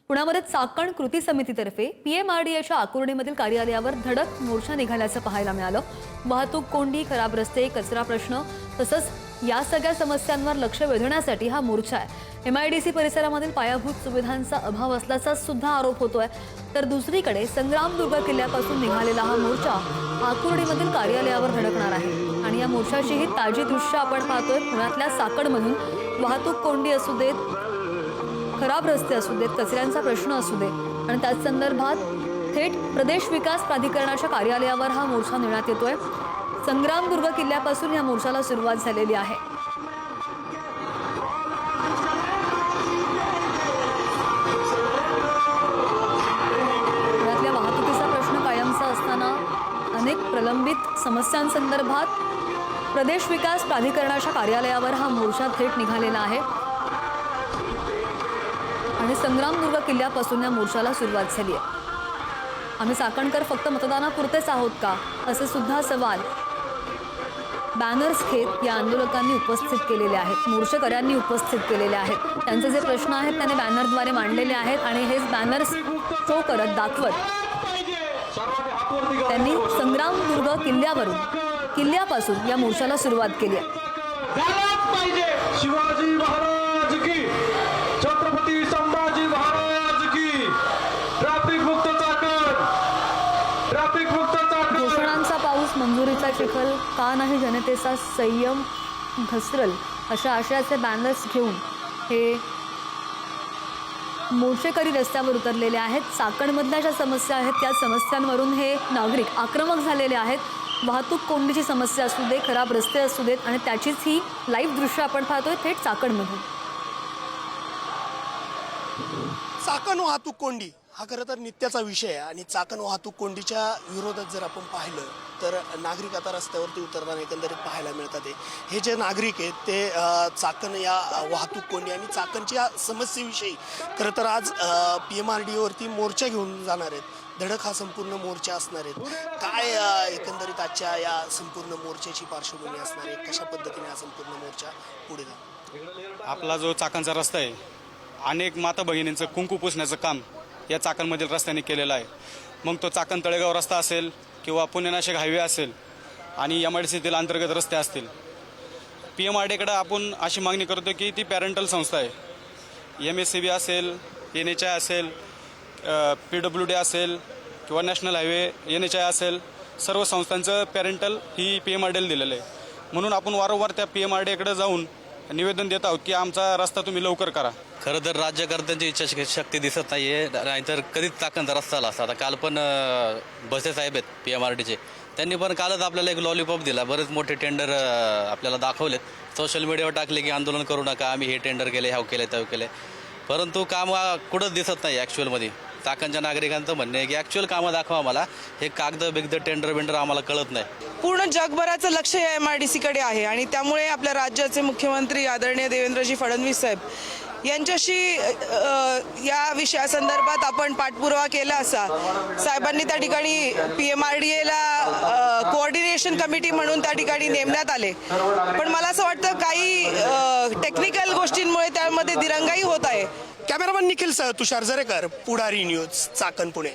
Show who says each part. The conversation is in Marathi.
Speaker 1: पुण्यामध्ये चाकण कृती समितीतर्फे पीएमआरडीएच्या आकुर्डीमधील कार्यालयावर धडक मोर्चा निघाल्याचं पाहायला मिळालं। वाहतूक कोंडी, खराब रस्ते, कचरा प्रश्न तसंच या सगळ्या समस्यांवर लक्ष वेधण्यासाठी हा मोर्चा आहे। एमआयडीसी परिसरामधील पायाभूत सुविधांचा अभाव असल्याचा सुद्धा आरोप होतोय। तर दुसरीकडे संग्रामदुर्ग किल्ल्यापासून निघालेला हा मोर्चा आकुर्डीमधील कार्यालयावर धडकणार आहे आणि या मोर्चाची ही ताजी दृश्य आपण पाहतोय। पुण्यातल्या चाकणमधून वाहतूक कोंडी असू देत, खराब रस्ते असू देत, कचऱ्यांचा प्रश्न असू दे आणि त्याच संदर्भात थेट प्रदेश विकास प्राधिकरणाच्या कार्यालयावर हा मोर्चा नेण्यात येतोय। संग्रामदुर्ग किल्ल्यापासून या मोर्चाला सुरुवात झालेली आहे। पुण्यातल्या वाहतुकीचा प्रश्न कायमचा असताना अनेक प्रलंबित समस्यांसंदर्भात प्रदेश विकास प्राधिकरणाच्या कार्यालयावर हा मोर्चा थेट निघालेला आहे आणि संग्रामदुर्ग किल्ल्यापासून या मोर्चाला सुरुवात झाली आहे। आम्ही चाकणकर फक्त मतदानापुरतेच आहोत का, असे सुद्धा सवाल बॅनर्स घेत या आंदोलकांनी उपस्थित केलेले आहेत, मोर्चेकऱ्यांनी उपस्थित केलेले आहेत। त्यांचे जे प्रश्न आहेत त्याने बॅनरद्वारे मांडलेले आहेत आणि हेच बॅनर्स शो करत दाखवत त्यांनी संग्रामदुर्ग किल्ल्यापासून या मोर्चाला सुरुवात केली आहे।
Speaker 2: शिवाजी महाराज की, छत्रपती संभाजी महाराज की, ट्रॅफिक मुक्त चाकण, ट्रॅफिक मुक्त चाकण।
Speaker 1: घोषणांचा पाऊस, मंजुरीचा चिखल, का नाही जनतेचा संयम घसरल, अशा आशयाचे बॅनर्स घेऊन हे मोर्चेकरी रस्त्यावर उतरलेले आहेत। चाकणमधल्या ज्या समस्या आहेत त्या समस्यांवरून हे नागरिक आक्रमक झालेले आहेत। वाहतूक कोंडीची समस्या असू दे, खराब रस्ते असू देत आणि त्याचीच ही लाईव्ह दृश्य आपण पाहतोय थेट चाकणमधून।
Speaker 3: चाकण वाहतूक कोंडी हा खरं तर नित्याचा विषय आहे आणि चाकण वाहतूक कोंडीच्या विरोधात जर आपण पाहिलं तर नागरिक आता रस्त्यावरती उतरताना एकंदरीत पाहायला मिळतात। हे जे नागरिक आहेत ते चाकण या वाहतूक कोंडी आणि चाकणच्या समस्येविषयी खरं तर आज पीएमआरडीओवरती मोर्चा घेऊन जाणार आहेत। धडक हा संपूर्ण मोर्चा असणार आहेत। काय एकंदरीत आजच्या या संपूर्ण मोर्चाची पार्श्वभूमी असणार आहे, कशा पद्धतीने हा संपूर्ण मोर्चा पुढे जाईल?
Speaker 4: आपला जो चाकणचा रस्ता आहे, अनेक माता भगिनींचं कुंकू पुसण्याचं काम या चाकणमधील रस्त्याने केलेलं आहे। मग तो चाकण तळेगाव रस्ता असेल किंवा पुणे नाशिक हायवे असेल आणि एमआयडीसीतील अंतर्गत रस्ते असतील, पीएमआरडीकडे आपण अशी मागणी करतो की ती पॅरेंटल संस्था आहे। MSCB असेल, NHI असेल, PWD असेल किंवा नॅशनल हायवे NHI असेल, सर्व संस्थांचं पॅरेंटल ही पीएमआरडीला दिलेलं आहे। म्हणून आपण वारंवार त्या पीएमआरडीकडे जाऊन निवेदन देत आहोत की आमचा रस्ता तुम्ही लवकर करा।
Speaker 5: खरं तर राज्यकर्त्यांची इच्छाशक्ती दिसत नाही आहे, नाहीतर कधीच चाकणचा रस्ता आला असता। आता काल पण भसे साहेब आहेत पीएमआरडीचे, त्यांनी पण कालच आपल्याला एक लॉलीपॉप दिला। बरेच मोठे टेंडर आपल्याला दाखवलेत, सोशल मीडियावर टाकले की आंदोलन करू नका, आम्ही हे टेंडर केले, ह्याव केले, त्याव केले, परंतु काम कुठंच दिसत नाही ॲक्च्युअलमध्ये। चाकणच्या नागरिकांचं म्हणणं आहे की ॲक्च्युअल कामं दाखवा आम्हाला, हे कागद बिगद टेंडर आम्हाला कळत नाही।
Speaker 6: पूर्ण जगभराचं लक्ष या एमआयडीसीकडे आहे आणि त्यामुळे आपल्या राज्याचे मुख्यमंत्री आदरणीय देवेंद्रजी फडणवीस साहेब यांच्याशी या विषयासंदर्भात आपण पाठपुरावा केला असता साहेबांनी त्या ठिकाणी पीएमआरडीएला कोऑर्डिनेशन कमिटी म्हणून त्या ठिकाणी नेमण्यात आले, पण मला असं वाटतं काही टेक्निकल गोष्टींमुळे त्यामध्ये दिरंगाई होत आहे।
Speaker 3: कॅमेरामन निखिल सह तुषार जरेकर, पुढारी न्यूज, चाकण, पुणे।